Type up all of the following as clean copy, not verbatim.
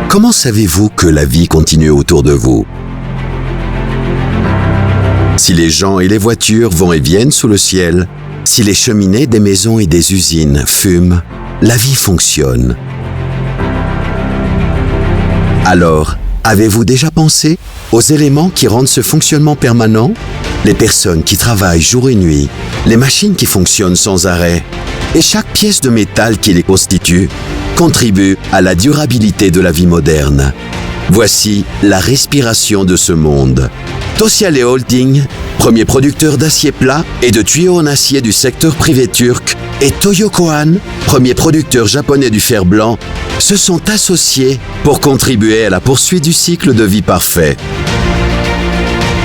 Comment savez-vous que la vie continue autour de vous? Si les gens et les voitures vont et viennent sous le ciel, si les cheminées des maisons et des usines fument, la vie fonctionne. Alors, avez-vous déjà pensé aux éléments qui rendent ce fonctionnement permanent? Les personnes qui travaillent jour et nuit, les machines qui fonctionnent sans arrêt, et chaque pièce de métal qui les constitue contribue à la durabilité de la vie moderne. Voici la respiration de ce monde. Tosyale Holding, premier producteur d'acier plat et de tuyaux en acier du secteur privé turc, et Toyo Kohan, premier producteur japonais du fer blanc, se sont associés pour contribuer à la poursuite du cycle de vie parfait.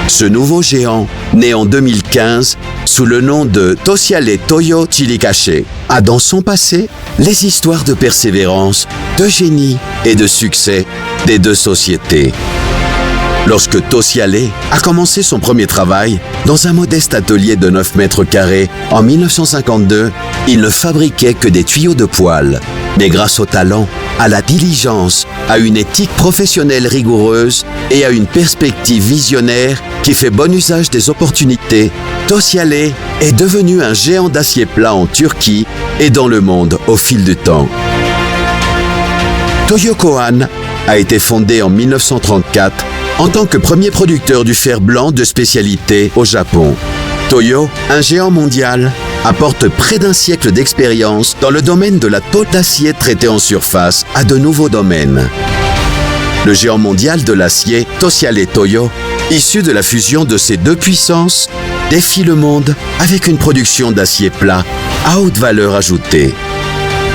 Ce nouveau géant, né en 2015 sous le nom de Tosyale Toyo Chilikache, a dans son passé les histoires de persévérance, de génie et de succès des deux sociétés. Lorsque Tosyale a commencé son premier travail dans un modeste atelier de 9 mètres carrés en 1952, il ne fabriquait que des tuyaux de poêle. Mais grâce au talent, à la diligence, à une éthique professionnelle rigoureuse et à une perspective visionnaire qui fait bon usage des opportunités, Tosyale est devenu un géant d'acier plat en Turquie et dans le monde au fil du temps. Toyo Kohan a été fondé en 1934 en tant que premier producteur du fer blanc de spécialité au Japon. Toyo, un géant mondial, apporte près d'un siècle d'expérience dans le domaine de la tôle d'acier traitée en surface à de nouveaux domaines. Le géant mondial de l'acier, Tosyale Toyo, issu de la fusion de ces deux puissances, défie le monde avec une production d'acier plat à haute valeur ajoutée.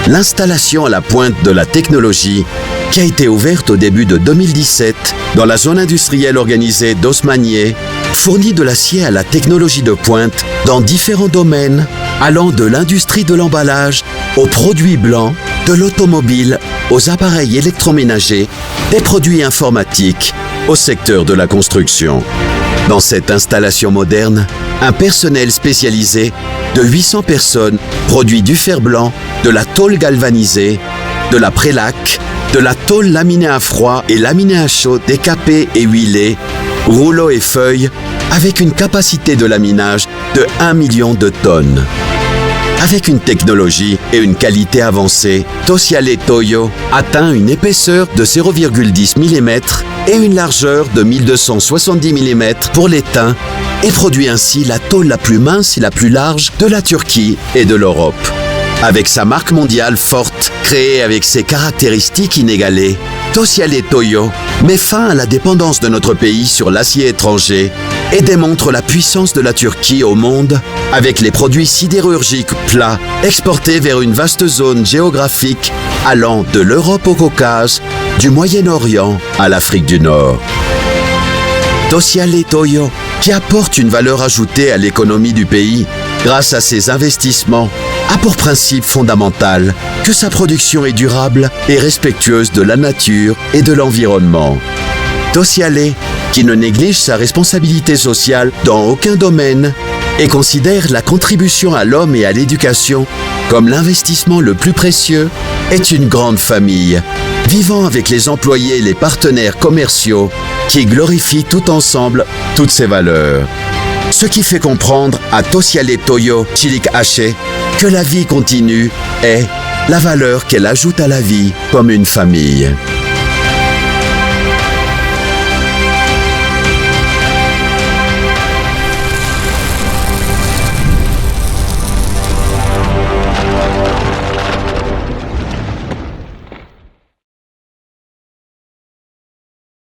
L'installation à la pointe de la technologie, qui a été ouverte au début de 2017 dans la zone industrielle organisée d'Osmaniye, fournit de l'acier à la technologie de pointe dans différents domaines, allant de l'industrie de l'emballage aux produits blancs, de l'automobile aux appareils électroménagers, des produits informatiques, au secteur de la construction. Dans cette installation moderne, un personnel spécialisé de 800 personnes produit du fer blanc, de la tôle galvanisée, de la prélaque, de la tôle laminée à froid et laminée à chaud décapée et huilée, rouleaux et feuilles, avec une capacité de laminage de 1 million de tonnes. Avec une technologie et une qualité avancée, Tosyale Toyo atteint une épaisseur de 0,10 mm et une largeur de 1270 mm pour l'étain et produit ainsi la tôle la plus mince et la plus large de la Turquie et de l'Europe. Avec sa marque mondiale forte, créée avec ses caractéristiques inégalées, Tosyale Toyo met fin à la dépendance de notre pays sur l'acier étranger et démontre la puissance de la Turquie au monde avec les produits sidérurgiques plats exportés vers une vaste zone géographique allant de l'Europe au Caucase, du Moyen-Orient à l'Afrique du Nord. Tosyale Toyo, qui apporte une valeur ajoutée à l'économie du pays grâce à ses investissements, a pour principe fondamental que sa production est durable et respectueuse de la nature et de l'environnement. Tosyale, qui ne néglige sa responsabilité sociale dans aucun domaine et considère la contribution à l'homme et à l'éducation comme l'investissement le plus précieux, est une grande famille, vivant avec les employés et les partenaires commerciaux qui glorifient tout ensemble toutes ces valeurs. Ce qui fait comprendre à Tosyale Toyo Chilikache que la vie continue est la valeur qu'elle ajoute à la vie comme une famille.